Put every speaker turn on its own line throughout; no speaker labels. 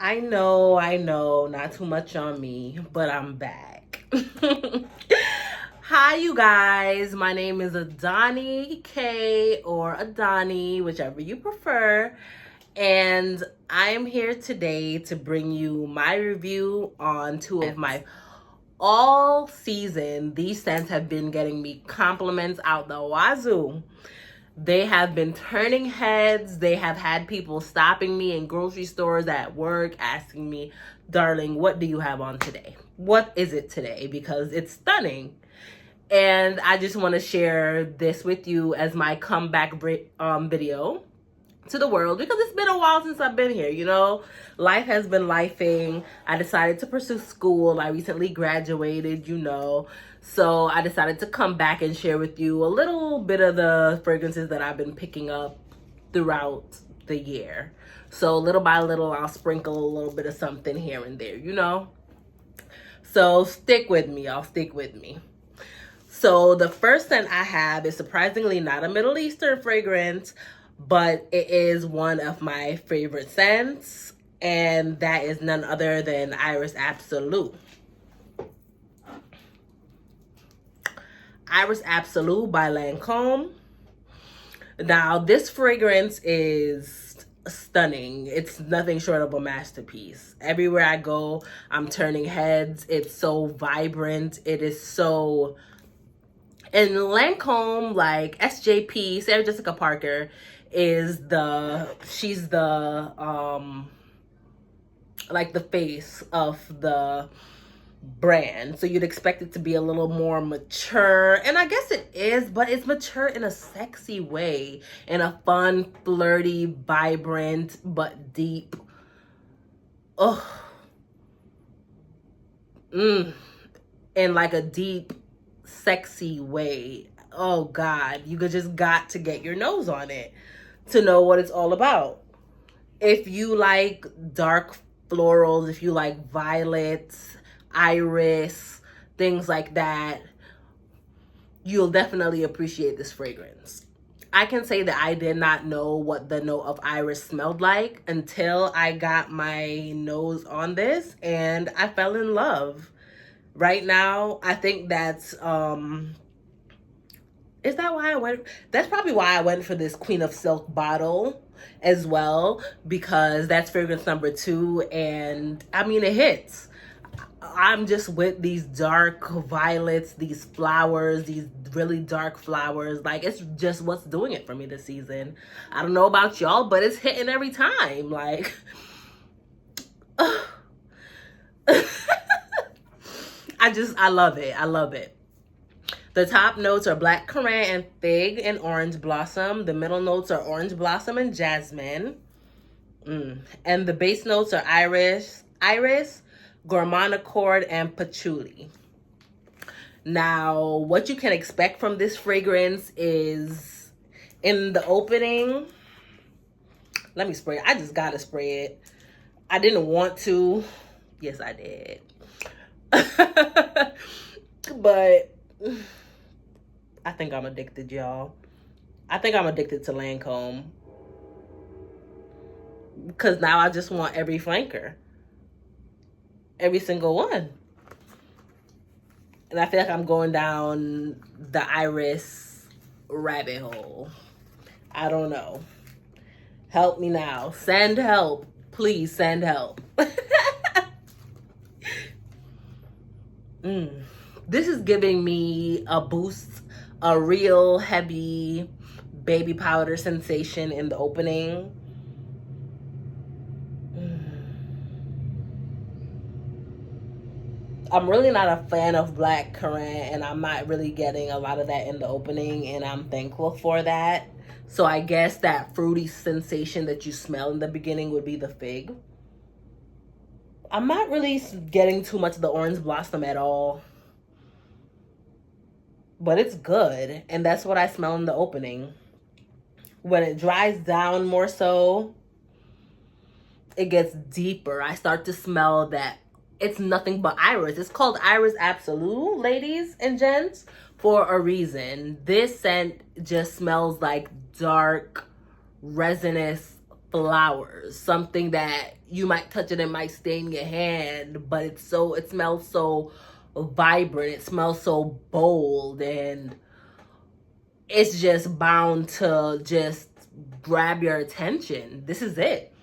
I know, not too much on me, but I'm back. Hi, you guys. My name is Adani K or Adani, whichever you prefer. And I am here today to bring you my review on two of my all season. These scents have been getting me compliments out the wazoo. They have been turning heads. They have had people stopping me in grocery stores, at work, asking me, darling, what do you have on today? What is it today? Because it's stunning. And I just want to share this with you as my comeback video to the world, because it's been a while since I've been here, you know. Life has been lifing. I decided to pursue school. I recently graduated, you know. So I decided to come back and share with you a little bit of the fragrances that I've been picking up throughout the year. So little by little, I'll sprinkle a little bit of something here and there, you know. So stick with me, y'all. Stick with me. So the first scent I have is surprisingly not a Middle Eastern fragrance, but it is one of my favorite scents, and that is none other than Iris Absolu. Iris Absolu by Lancome. Now, this fragrance is stunning. It's nothing short of a masterpiece. Everywhere I go, I'm turning heads. It's so vibrant. It is so... And Lancome, like SJP, Sarah Jessica Parker, she's the like the face of the brand. So you'd expect it to be a little more mature, and I guess it is, but it's mature in a sexy way, in a fun, flirty, vibrant, but deep. In like a deep, sexy way. Oh God, you just got to get your nose on it to know what it's all about. If you like dark florals, if you like violets, iris, things like that, you'll definitely appreciate this fragrance. I can say that I did not know what the note of iris smelled like until I got my nose on this, and I fell in love. Right now, I think that's is that why I went? That's probably why I went for this Queen of Silk bottle as well, because that's fragrance number 2, and I mean, it hits. I'm just with these dark violets, these flowers, these really dark flowers. Like, it's just what's doing it for me this season. I don't know about y'all, but it's hitting every time. Like, I love it. I love it. The top notes are black currant and fig and orange blossom. The middle notes are orange blossom and jasmine. And the base notes are iris, gourmand accord, and patchouli. Now, what you can expect from this fragrance is, in the opening, let me spray it. I just gotta spray it. I didn't want to. Yes, I did. But I think I'm addicted, y'all. I think I'm addicted to Lancome, because now I just want every flanker. Every single one. And I feel like I'm going down the iris rabbit hole. I don't know. Help me now. Send help. Please send help. This is giving me a boost, a real heavy baby powder sensation in the opening. I'm really not a fan of black currant, and I'm not really getting a lot of that in the opening, and I'm thankful for that. So I guess that fruity sensation that you smell in the beginning would be the fig. I'm not really getting too much of the orange blossom at all, but it's good, and that's what I smell in the opening. When it dries down more so, it gets deeper. I start to smell that it's nothing but iris. It's called Iris Absolu, ladies and gents, for a reason. This scent just smells like dark, resinous flowers. Something that you might touch it, it might stain your hand, but it smells so vibrant, it smells so bold, and it's just bound to just grab your attention. This is it.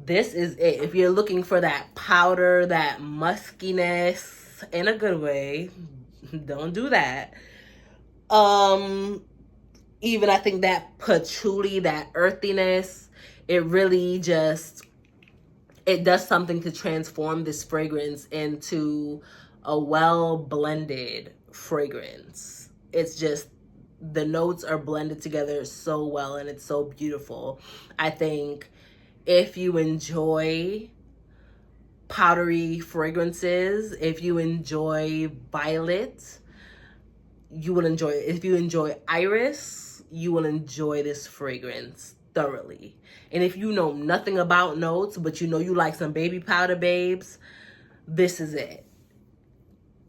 This is it. If you're looking for that powder, that muskiness in a good way, don't do that. Even I think that patchouli, that earthiness, it really just, it does something to transform this fragrance into a well blended fragrance. It's just, the notes are blended together so well, and it's so beautiful. I think if you enjoy powdery fragrances, if you enjoy violet, you will enjoy it. If you enjoy iris, you will enjoy this fragrance thoroughly. And if you know nothing about notes, but you know you like some baby powder babes, this is it.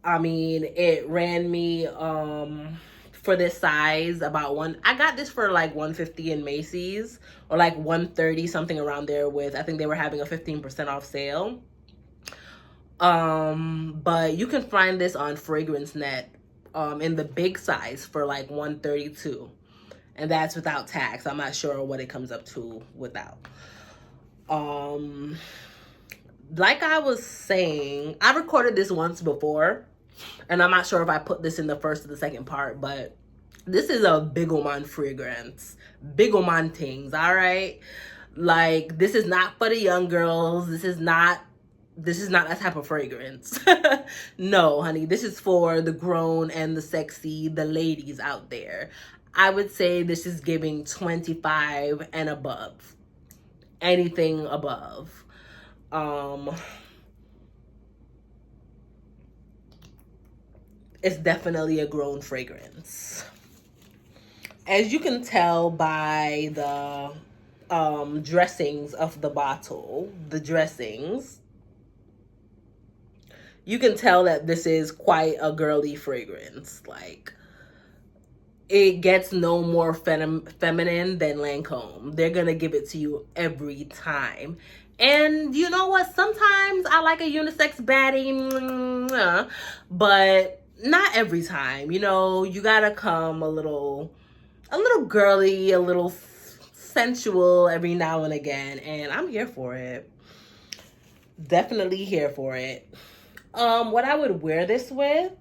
I mean, it ran me for this size about I got this for like $150 in Macy's, or like $130, something around there, with, I think they were having a 15% off sale. But you can find this on FragranceNet in the big size for like $132, and that's without tax. I'm not sure what it comes up to without. Like I was saying, I recorded this once before, and I'm not sure if I put this in the first or the second part, but this is a big oman fragrance. Big oman things, all right? Like, this is not for the young girls. This is not that type of fragrance. No, honey, this is for the grown and the sexy, the ladies out there. I would say this is giving 25 and above. Anything above. It's definitely a grown fragrance. As you can tell by the dressings of the bottle, you can tell that this is quite a girly fragrance. Like, it gets no more feminine than Lancome. They're gonna give it to you every time. And you know what? Sometimes I like a unisex baddie, but not every time. You know, you gotta come a little girly, a little sensual every now and again, and I'm here for it. Definitely here for it. What I would wear this with,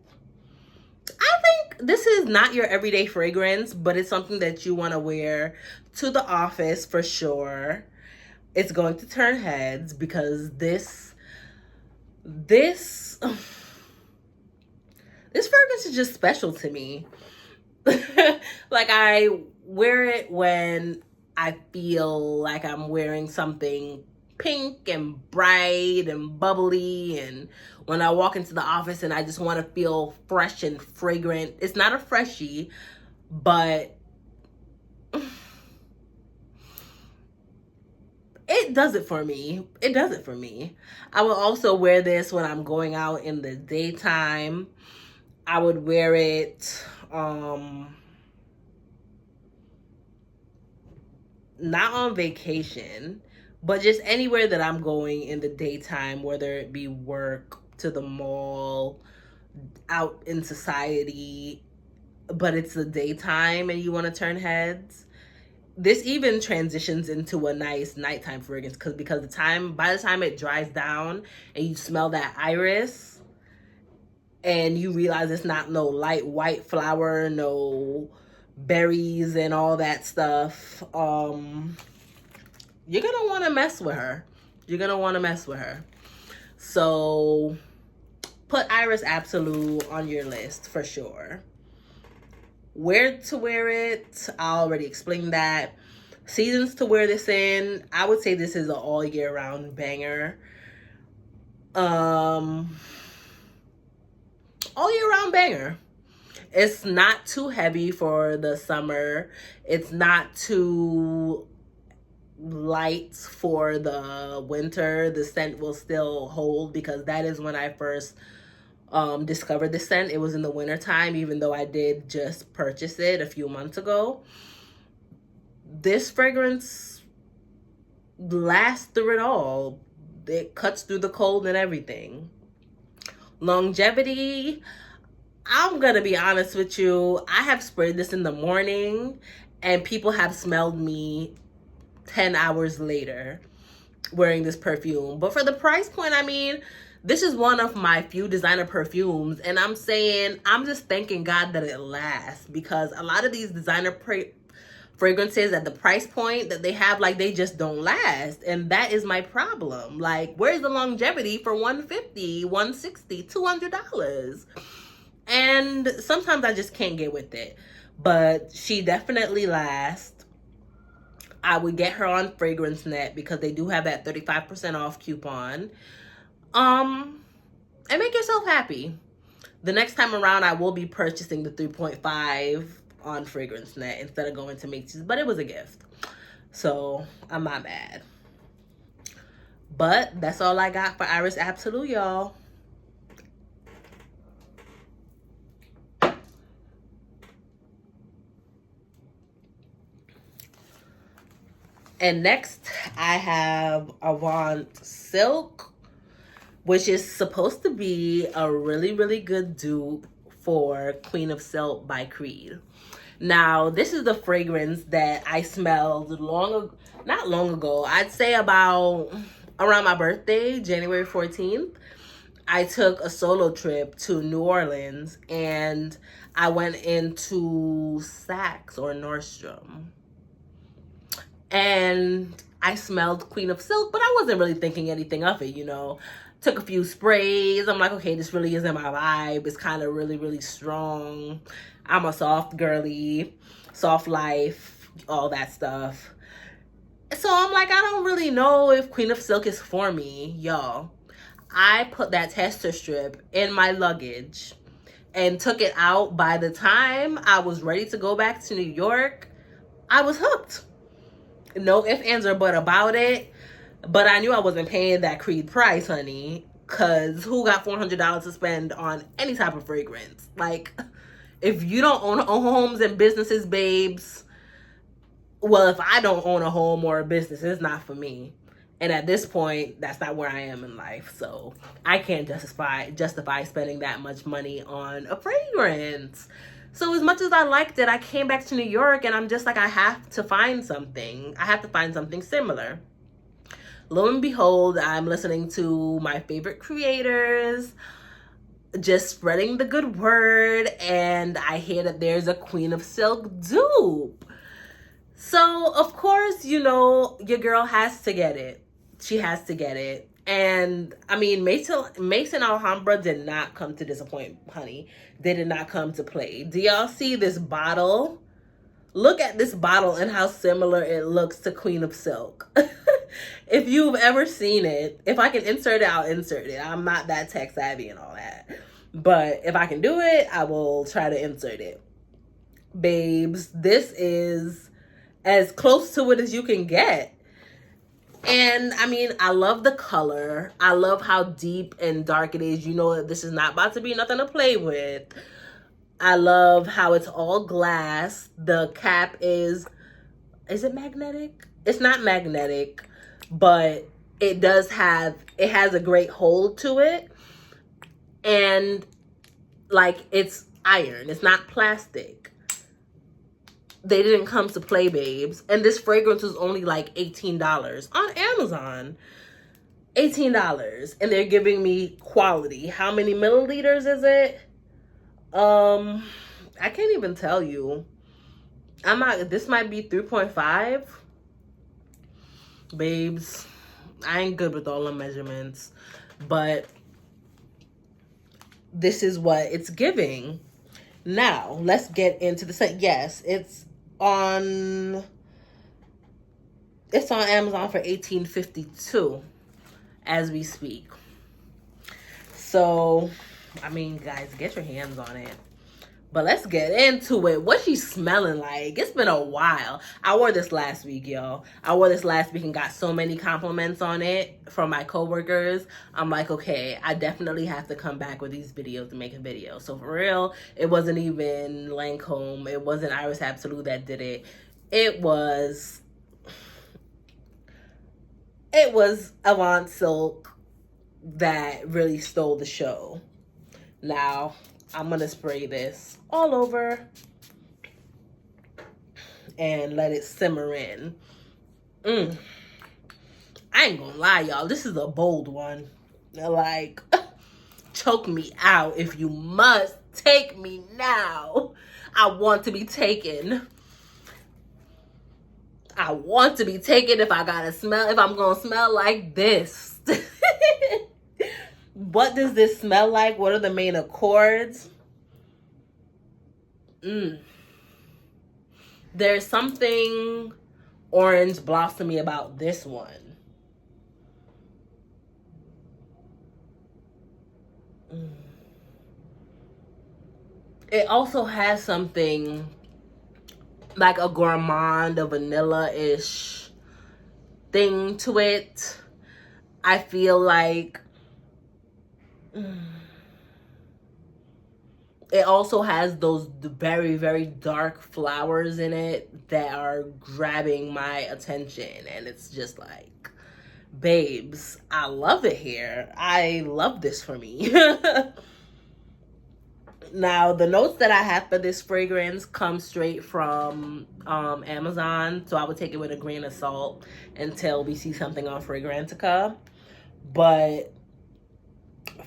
I think this is not your everyday fragrance, but it's something that you want to wear to the office for sure. It's going to turn heads because this fragrance is just special to me. Like, I wear it when I feel like I'm wearing something pink and bright and bubbly, and when I walk into the office and I just want to feel fresh and fragrant. It's not a freshie, but it does it for me. It does it for me. I will also wear this when I'm going out in the daytime. I would wear it not on vacation, but just anywhere that I'm going in the daytime, whether it be work, to the mall, out in society, but it's the daytime and you want to turn heads. This even transitions into a nice nighttime fragrance because by the time it dries down and you smell that iris and you realize it's not no light white flower, no berries and all that stuff, you're gonna want to mess with her. You're gonna want to mess with her. So put Iris Absolu on your list for sure. Where to wear it, I already explained that. Seasons to wear this in, I would say this is an all year round banger. All year round banger. It's not too heavy for the summer. It's not too light for the winter. The scent will still hold because that is when I first discovered the scent. It was in the winter time, even though I did just purchase it a few months ago. This fragrance lasts through it all. It cuts through the cold and everything. Longevity, I'm gonna be honest with you. I have sprayed this in the morning and people have smelled me 10 hours later wearing this perfume. But for the price point, I mean, this is one of my few designer perfumes, and I'm saying, I'm just thanking God that it lasts, because a lot of these designer fragrances at the price point that they have, like, they just don't last, and that is my problem. Like, where's the longevity for $150, $160, $200? And sometimes I just can't get with it. But she definitely lasts. I would get her on FragranceNet because they do have that 35% off coupon. And make yourself happy. The next time around, I will be purchasing the 3.5 on FragranceNet instead of going to Macy's, but it was a gift, so I'm not mad. But that's all I got for Iris Absolu, y'all. And next, I have Avant Silk, which is supposed to be a really, really good dupe for Queen of Silk by Creed. Now, this is the fragrance that I smelled not long ago. I'd say about around my birthday, January 14th. I took a solo trip to New Orleans and I went into Saks or Nordstrom. And I smelled Queen of Silk, but I wasn't really thinking anything of it, you know. Took a few sprays. I'm like, okay, this really isn't my vibe. It's kind of really, really strong. I'm a soft girly, soft life, all that stuff. So I'm like, I don't really know if Queen of Silk is for me, y'all. I put that tester strip in my luggage and took it out. By the time I was ready to go back to New York, I was hooked. No ifs, ands, or but about it. But I knew I wasn't paying that Creed price, honey. Because who got $400 to spend on any type of fragrance? Like, if you don't own homes and businesses, babes, well, if I don't own a home or a business, it's not for me. And at this point, that's not where I am in life. So I can't justify spending that much money on a fragrance. So as much as I liked it, I came back to New York and I'm just like, I have to find something. I have to find something similar. Lo and behold, I'm listening to my favorite creators, just spreading the good word, and I hear that there's a Queen of Silk dupe. So, of course, you know, your girl has to get it. She has to get it. And, I mean, Mason Alhambra did not come to disappoint, honey. They did not come to play. Do y'all see this bottle? Look at this bottle and how similar it looks to Queen of Silk. If you've ever seen it, if I can insert it, I'll insert it. I'm not that tech savvy and all that. But if I can do it, I will try to insert it. Babes, this is as close to it as you can get. And I mean, I love the color. I love how deep and dark it is. You know that this is not about to be nothing to play with. I love how it's all glass. The cap is it magnetic? It's not magnetic, but it has a great hold to it. And like, it's iron. It's not plastic. They didn't come to play, babes. And this fragrance was only like $18 on Amazon. $18. And they're giving me quality. How many milliliters is it? I can't even tell you. This might be 3.5. Babes, I ain't good with all the measurements. But this is what it's giving. Now, let's get into the set. Yes, it's on Amazon for $18.52 as we speak. So, I mean, guys, get your hands on it. But let's get into it. What's she smelling like? It's been a while. I wore this last week, y'all. I wore this last week and got so many compliments on it from my coworkers. I'm like, okay, I definitely have to come back with these videos and make a video. So for real, it wasn't even Lancome. It wasn't Iris Absolu that did it. It was it was Avant Silk that really stole the show. Now, I'm going to spray this all over and let it simmer in. I ain't gonna lie, y'all. This is a bold one. Like, choke me out if you must. Take me now. I want to be taken. I want to be taken if I gotta smell, if I'm gonna smell like this. What does this smell like? What are the main accords? There's something orange blossomy about this one. It also has something like a gourmand, a vanilla-ish thing to it. I feel like it also has those very, very dark flowers in it that are grabbing my attention. And it's just like, babes, I love it here. I love this for me. Now, the notes that I have for this fragrance come straight from Amazon, so I would take it with a grain of salt until we see something on Fragrantica. But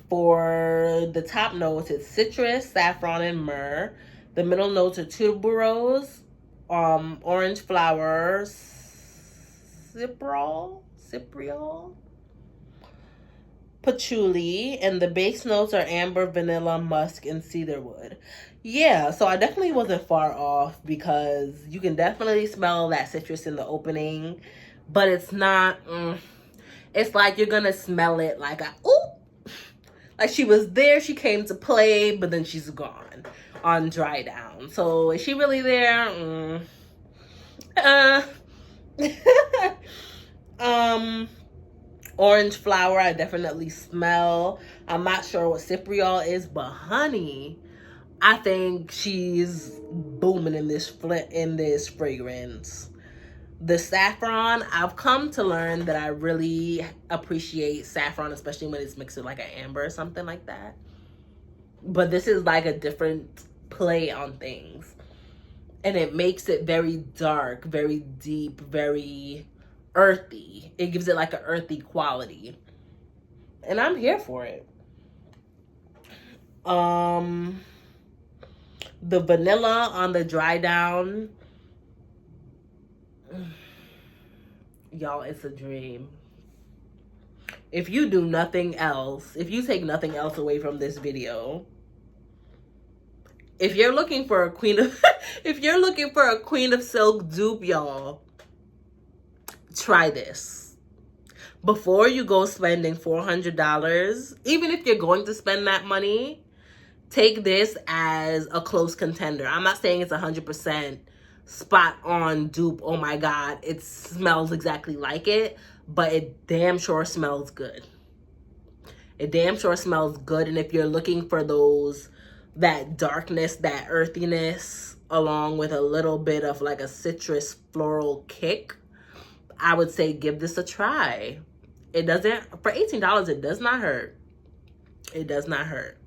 for the top notes, it's citrus, saffron, and myrrh. The middle notes are tuberose, orange flowers, cypriol, patchouli, and the base notes are amber, vanilla, musk, and cedarwood. Yeah, so I definitely wasn't far off because you can definitely smell that citrus in the opening, but it's not, it's like you're gonna smell it like like she was there, she came to play, but then she's gone on Dry Down. So is she really there? Orange flower, I definitely smell. I'm not sure what cypriol is, but honey, I think she's booming in this fragrance. The saffron, I've come to learn that I really appreciate saffron, especially when it's mixed with like an amber or something like that. But this is like a different play on things. And it makes it very dark, very deep, very earthy. It gives it like an earthy quality. And I'm here for it. The vanilla on the Dry Down, y'all, it's a dream. If you do nothing else, if you take nothing else away from this video, if you're looking for a queen of if you're looking for a Queen of Silk dupe, y'all, try this. Before you go spending $400, even if you're going to spend that money, take this as a close contender. I'm not saying it's 100% spot on dupe. Oh my God, it smells exactly like it, but it damn sure smells good. It damn sure smells good. And if you're looking for that darkness, that earthiness, along with a little bit of like a citrus floral kick, I would say give this a try. It doesn't, for $18, it does not hurt. It does not hurt.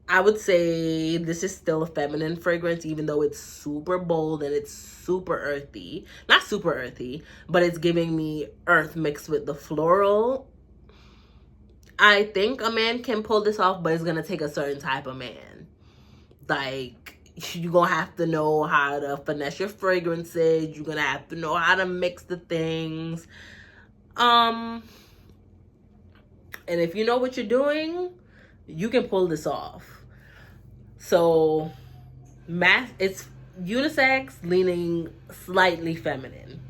I would say this is still a feminine fragrance, even though it's super bold and it's super earthy. Not super earthy, but it's giving me earth mixed with the floral. I think a man can pull this off, but it's going to take a certain type of man. Like, you're going to have to know how to finesse your fragrances. You're going to have to know how to mix the things. And if you know what you're doing, you can pull this off. So, it's unisex, leaning slightly feminine.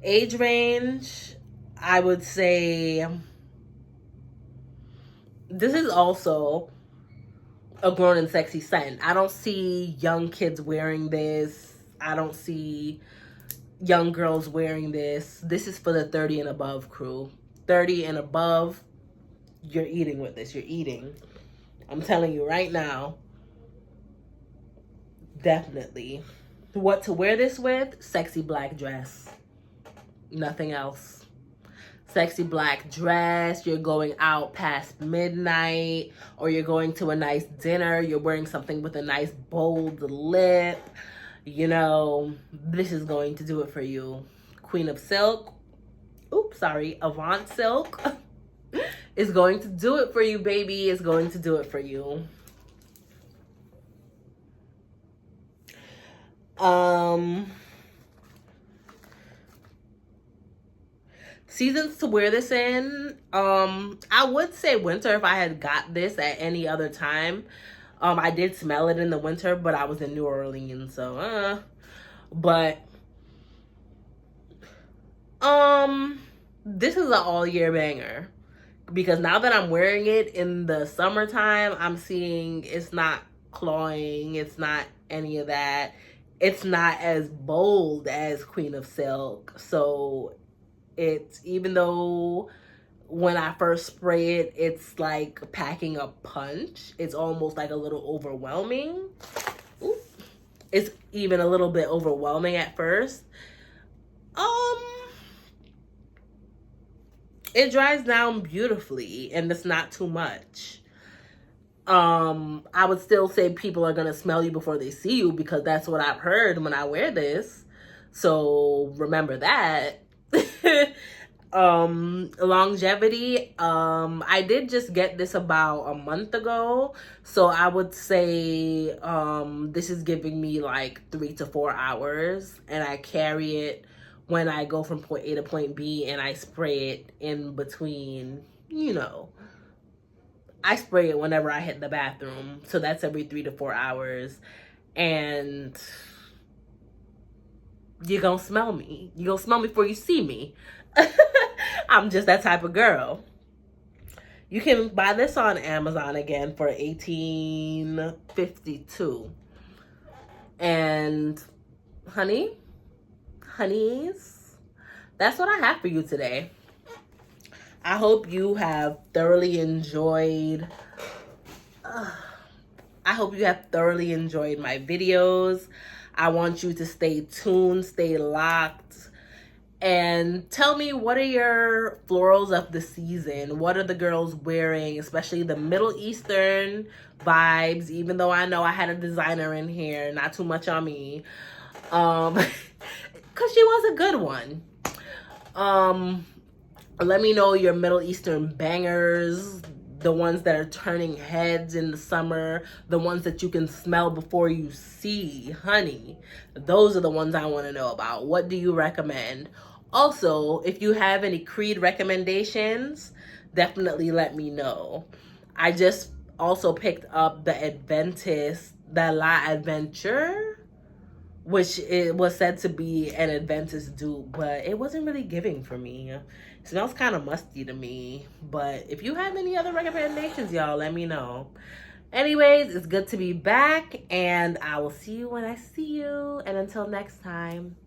Age range, I would say this is also a grown and sexy scent. I don't see young kids wearing this. I don't see young girls wearing this. This is for the 30 and above crew. 30 and above, you're eating with this. You're eating. I'm telling you right now, definitely. what to wear this with? Sexy black dress. Nothing else. Sexy black dress. You're going out past midnight, or you're going to a nice dinner. You're wearing something with a nice bold lip. You know, this is going to do it for you. Queen of Silk. Oops, sorry. Avant Silk is going to do it for you, baby. Is going to do it for you. Seasons to wear this in. I would say winter if I had got this at any other time. I did smell it in the winter, but I was in New Orleans, so but this is an all year banger, because now that I'm wearing it in the summertime, I'm seeing it's not clawing, it's not any of that. It's not as bold as Queen of Silk. So it's, even though when I first spray it, it's like packing a punch, it's almost like a little overwhelming. Ooh. It's even a little bit overwhelming at first. It dries down beautifully, and it's not too much. I would still say people are gonna smell you before they see you, because that's what I've heard when I wear this. So remember that. Longevity. I did just get this about a month ago, so I would say this is giving me like 3 to 4 hours, and I carry it when I go from point A to point B, and I spray it in between, you know. I spray it whenever I hit the bathroom. So that's every 3 to 4 hours. And you're gonna smell me. You're gonna smell me before you see me. I'm just that type of girl. You can buy this on Amazon again for $18.52. And honeys, that's what I have for you today. I hope you have thoroughly enjoyed my videos. I want you to stay tuned, stay locked, and tell me, what are your florals of the season? What are the girls wearing, especially the Middle Eastern vibes, even though I know I had a designer in here, not too much on me, because she was a good one. Let me know your Middle Eastern bangers, the ones that are turning heads in the summer, the ones that you can smell before you see, honey. Those are the ones I want to know about. What do you recommend? Also, if you have any Creed recommendations, definitely let me know. I just also picked up the Adventist, the La Adventure, which it was said to be an Adventist dupe, but it wasn't really giving for me. It smells kind of musty to me. But if you have any other recommendations, y'all, let me know. Anyways, it's good to be back, and I will see you when I see you. And until next time.